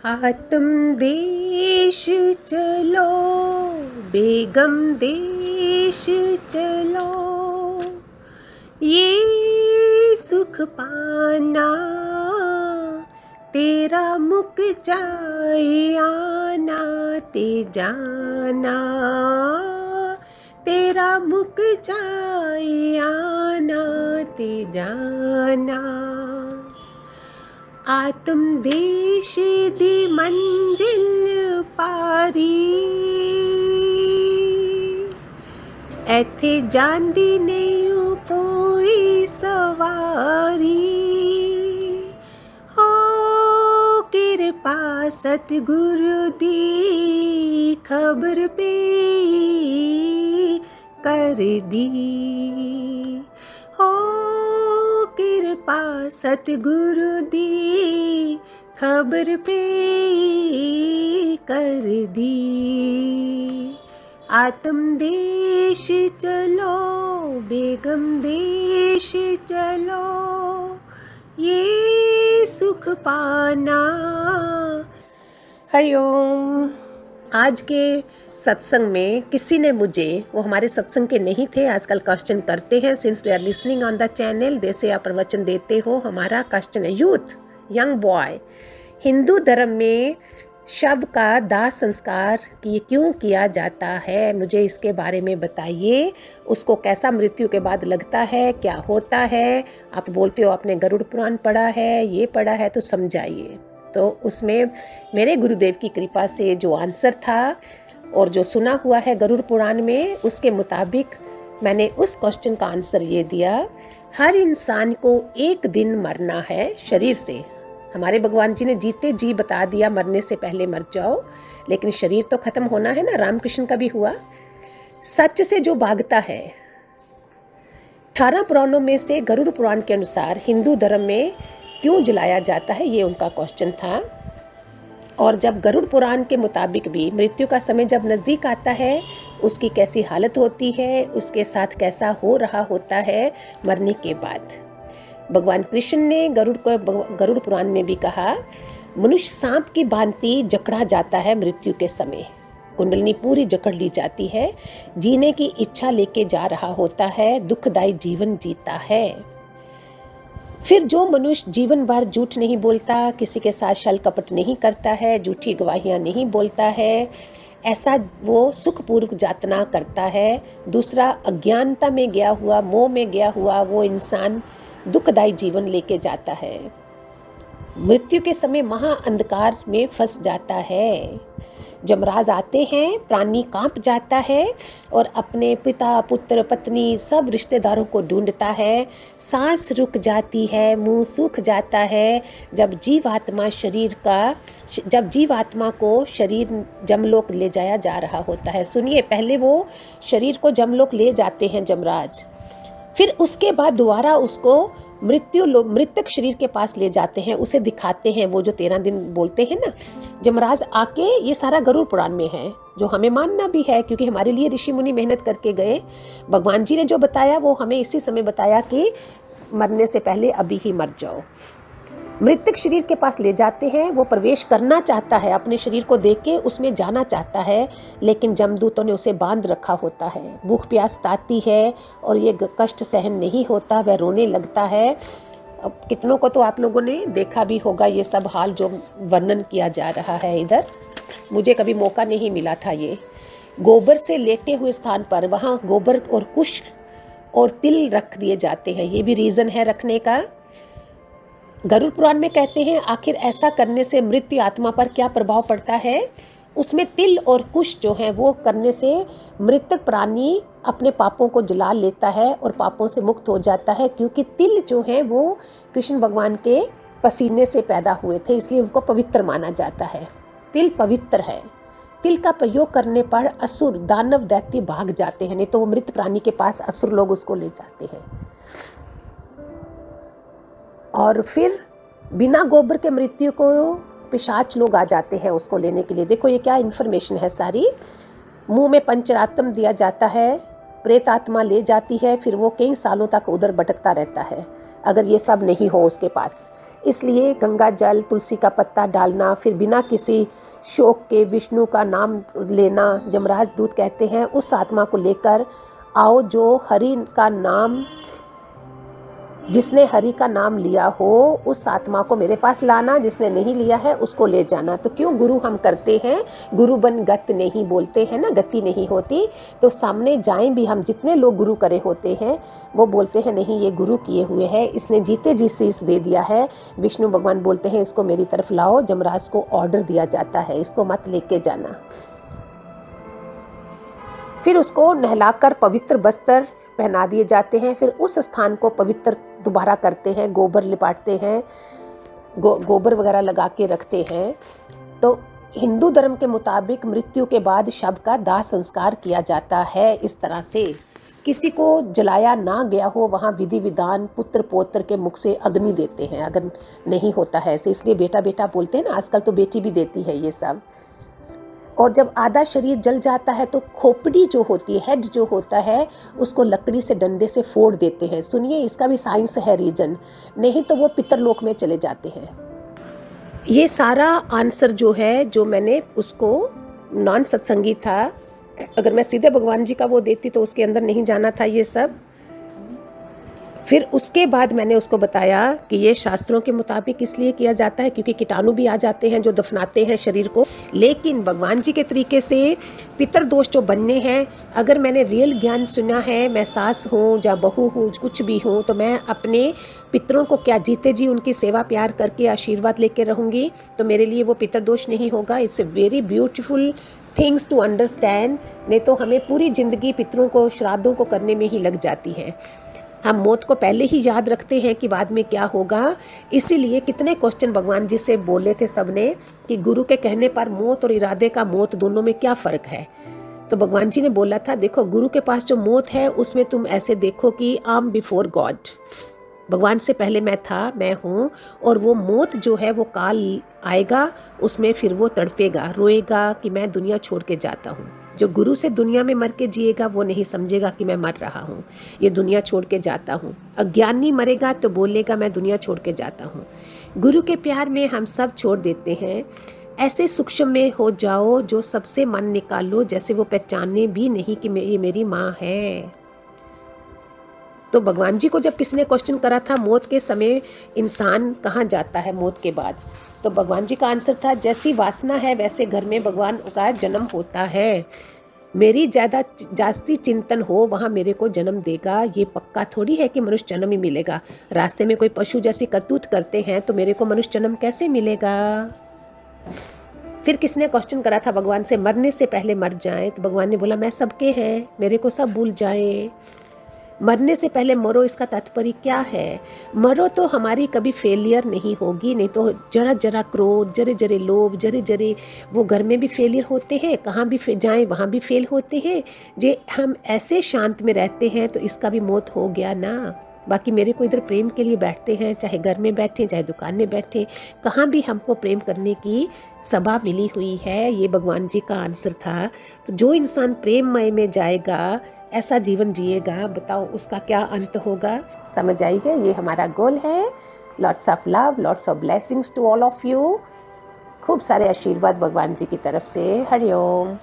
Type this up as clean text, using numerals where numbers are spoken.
आत्म देश चलो, बेगम देश चलो, ये सुख पाना तेरा मुख जाए आना ते जाना, तेरा मुख जाए आना ते जाना। आत्म देश दी मंजिल पारी, ऐथे जांदी नहीं कोई सवारी। हो कृपा सतगुरु दी खबर पे कर दी। हो कृपा सतगुरु दी खबर पे कर दी। आत्म देश चलो, बेगम देश चलो, ये सुख पाना। हरिओम। आज के सत्संग में किसी ने मुझे, वो हमारे सत्संग के नहीं थे, आजकल क्वेश्चन करते हैं, since they are listening on the channel, जैसे आप प्रवचन देते हो। हमारा क्वेश्चन है, यूथ यंग बॉय, हिंदू धर्म में शव का दाह संस्कार क्यों किया जाता है, मुझे इसके बारे में बताइए। उसको कैसा मृत्यु के बाद लगता है, क्या होता है? आप बोलते हो आपने गरुड़ पुराण पढ़ा है, ये पढ़ा है, तो समझाइए। तो उसमें मेरे गुरुदेव की कृपा से जो आंसर था और जो सुना हुआ है गरुड़ पुराण में, उसके मुताबिक मैंने उस क्वेश्चन का आंसर ये दिया, हर इंसान को एक दिन मरना है शरीर से। हमारे भगवान जी ने जीते जी बता दिया मरने से पहले मर जाओ, लेकिन शरीर तो खत्म होना है ना। रामकृष्ण का भी हुआ। सच से जो भागता है, 18 पुराणों में से गरुड़ पुराण के अनुसार हिंदू धर्म में क्यों जलाया जाता है, ये उनका क्वेश्चन था। और जब गरुड़ पुराण के मुताबिक भी मृत्यु का समय जब नज़दीक आता है, उसकी कैसी हालत होती है, उसके साथ कैसा हो रहा होता है मरने के बाद। भगवान कृष्ण ने गरुड़ पुराण में भी कहा, मनुष्य सांप की भांति जकड़ा जाता है मृत्यु के समय, कुंडलिनी पूरी जकड़ ली जाती है, जीने की इच्छा लेके जा रहा होता है, दुखदायी जीवन जीता है। फिर जो मनुष्य जीवन भर झूठ नहीं बोलता, किसी के साथ छल कपट नहीं करता है, झूठी गवाहियाँ नहीं बोलता है, ऐसा वो सुखपूर्वक यातना करता है। दूसरा, अज्ञानता में गया हुआ, मोह में गया हुआ वो इंसान दुखदायी जीवन लेके जाता है, मृत्यु के समय महा अंधकार में फंस जाता है। जमराज आते हैं, प्राणी कांप जाता है और अपने पिता, पुत्र, पत्नी सब रिश्तेदारों को ढूंढता है। सांस रुक जाती है, मुंह सूख जाता है। जब जीवात्मा को शरीर जमलोक ले जाया जा रहा होता है। सुनिए, पहले वो शरीर को जमलोक ले जाते हैं जमराज, फिर उसके बाद दोबारा उसको मृतक शरीर के पास ले जाते हैं, उसे दिखाते हैं वो जो 13 दिन बोलते हैं ना जमराज आके। ये सारा गरुड़ पुराण में है, जो हमें मानना भी है, क्योंकि हमारे लिए ऋषि मुनि मेहनत करके गए। भगवान जी ने जो बताया वो हमें इसी समय बताया कि मरने से पहले अभी ही मर जाओ। मृतक शरीर के पास ले जाते हैं, वो प्रवेश करना चाहता है, अपने शरीर को देख के उसमें जाना चाहता है, लेकिन जमदूतों ने उसे बांध रखा होता है। भूख प्यास ताती है और ये कष्ट सहन नहीं होता, वह रोने लगता है। अब कितनों को तो आप लोगों ने देखा भी होगा ये सब हाल जो वर्णन किया जा रहा है इधर। मुझे कभी मौका नहीं मिला था। ये गोबर से लेटे हुए स्थान पर वहाँ गोबर और कुश और तिल रख दिए जाते हैं, ये भी रीज़न है रखने का। गरुड़ पुराण में कहते हैं आखिर ऐसा करने से मृत्यु आत्मा पर क्या प्रभाव पड़ता है। उसमें तिल और कुश जो है वो करने से मृतक प्राणी अपने पापों को जला लेता है और पापों से मुक्त हो जाता है, क्योंकि तिल जो है वो कृष्ण भगवान के पसीने से पैदा हुए थे, इसलिए उनको पवित्र माना जाता है। तिल पवित्र है। तिल का प्रयोग करने पर असुर, दानव, दैत्य भाग जाते हैं, नहीं तो वो मृत प्राणी के पास असुर लोग उसको ले जाते हैं। और फिर बिना गोबर के मृत्यु को पिशाच लोग आ जाते हैं उसको लेने के लिए। देखो ये क्या इन्फॉर्मेशन है सारी। मुंह में पंचरात्म दिया जाता है, प्रेत आत्मा ले जाती है, फिर वो कई सालों तक उधर भटकता रहता है अगर ये सब नहीं हो उसके पास। इसलिए गंगा जल, तुलसी का पत्ता डालना, फिर बिना किसी शोक के विष्णु का नाम लेना, जमराज दूत कहते हैं, उस आत्मा को लेकर आओ जो हरि का नाम, जिसने हरि का नाम लिया हो उस आत्मा को मेरे पास लाना, जिसने नहीं लिया है उसको ले जाना। तो क्यों गुरु हम करते हैं, गुरु बन गत नहीं बोलते हैं ना, गति नहीं होती। तो सामने जाएं भी हम, जितने लोग गुरु करे होते हैं वो बोलते हैं नहीं ये गुरु किए हुए हैं, इसने जीते जी शीश दे दिया है। विष्णु भगवान बोलते हैं इसको मेरी तरफ लाओ, जमराज को ऑर्डर दिया जाता है इसको मत लेके जाना। फिर उसको नहलाकर पवित्र वस्त्र पहना दिए जाते हैं, फिर उस स्थान को पवित्र दोबारा करते हैं, गोबर लिपाटते हैं, गोबर वगैरह लगा के रखते हैं। तो हिंदू धर्म के मुताबिक मृत्यु के बाद शव का दाह संस्कार किया जाता है इस तरह से। किसी को जलाया ना गया हो वहाँ विधि विधान पुत्र पौत्र के मुख से अग्नि देते हैं, अगर नहीं होता है ऐसे, इसलिए बेटा बेटा बोलते हैं ना, आजकल तो बेटी भी देती है ये सब। और जब आधा शरीर जल जाता है तो खोपड़ी जो होती है, हेड जो होता है, उसको लकड़ी से डंडे से फोड़ देते हैं। सुनिए इसका भी साइंस है रीजन, नहीं तो वो पितरलोक में चले जाते हैं। ये सारा आंसर जो है, जो मैंने उसको नॉन सत्संगी था, अगर मैं सीधे भगवान जी का वो देती तो उसके अंदर नहीं जाना था ये सब। फिर उसके बाद मैंने उसको बताया कि ये शास्त्रों के मुताबिक इसलिए किया जाता है क्योंकि कीटाणु भी आ जाते हैं जो दफनाते हैं शरीर को, लेकिन भगवान जी के तरीके से पितर दोष जो बनने हैं, अगर मैंने रियल ज्ञान सुना है, मैं सास हूँ या बहू हूँ, कुछ भी हूँ, तो मैं अपने पितरों को क्या जीते जी उनकी सेवा प्यार करके आशीर्वाद लेके रहूँगी, तो मेरे लिए वो पितर दोष नहीं होगा। It's a very beautiful things to understand. नहीं तो हमें पूरी ज़िंदगी पितरों को श्राद्धों को करने में ही लग जाती है। हम मौत को पहले ही याद रखते हैं कि बाद में क्या होगा। इसीलिए कितने क्वेश्चन भगवान जी से बोले थे सबने कि गुरु के कहने पर मौत और इरादे का मौत दोनों में क्या फ़र्क है। तो भगवान जी ने बोला था देखो गुरु के पास जो मौत है उसमें तुम ऐसे देखो कि आई एम बिफोर गॉड, भगवान से पहले मैं था, मैं हूँ, और वो मौत जो है वो काल आएगा, उसमें फिर वो तड़पेगा, रोएगा कि मैं दुनिया छोड़ के जाता हूँ। जो गुरु से दुनिया में मर के जिएगा वो नहीं समझेगा कि मैं मर रहा हूँ, ये दुनिया छोड़ के जाता हूँ। अज्ञानी मरेगा तो बोलेगा मैं दुनिया छोड़ के जाता हूँ। गुरु के प्यार में हम सब छोड़ देते हैं। ऐसे सूक्ष्म में हो जाओ जो सबसे मन निकालो, जैसे वो पहचाने भी नहीं कि ये मेरी माँ है। तो भगवान जी को जब किसी ने क्वेश्चन करा था मौत के समय इंसान कहाँ जाता है मौत के बाद, तो भगवान जी का आंसर था जैसी वासना है वैसे घर में भगवान का जन्म होता है। मेरी जास्ती चिंतन हो वहाँ मेरे को जन्म देगा, ये पक्का थोड़ी है कि मनुष्य जन्म ही मिलेगा। रास्ते में कोई पशु जैसी करतूत करते हैं तो मेरे को मनुष्य जन्म कैसे मिलेगा। फिर किसने क्वेश्चन करा था भगवान से मरने से पहले मर जाए, तो भगवान ने बोला मैं सबके हैं, मेरे को सब भूल जाए। मरने से पहले मरो, इसका तात्पर्य क्या है। मरो तो हमारी कभी फेलियर नहीं होगी, नहीं तो जरा जरा क्रोध, जरे जरे लोभ, जरे जरे वो घर में भी फेलियर होते हैं, कहाँ भी जाएं वहाँ भी फेल होते हैं। जे हम ऐसे शांत में रहते हैं तो इसका भी मौत हो गया ना। बाकी मेरे को इधर प्रेम के लिए बैठते हैं, चाहे घर में बैठे चाहे दुकान में बैठे, कहाँ भी हमको प्रेम करने की सभा मिली हुई है। ये भगवान जी का आंसर था। तो जो इंसान प्रेममय में जाएगा, ऐसा जीवन जिएगा, बताओ उसका क्या अंत होगा। समझ आई है, ये हमारा गोल है। Lots of love, lots of blessings to all of you. खूब सारे आशीर्वाद भगवान जी की तरफ से। हरि ओम।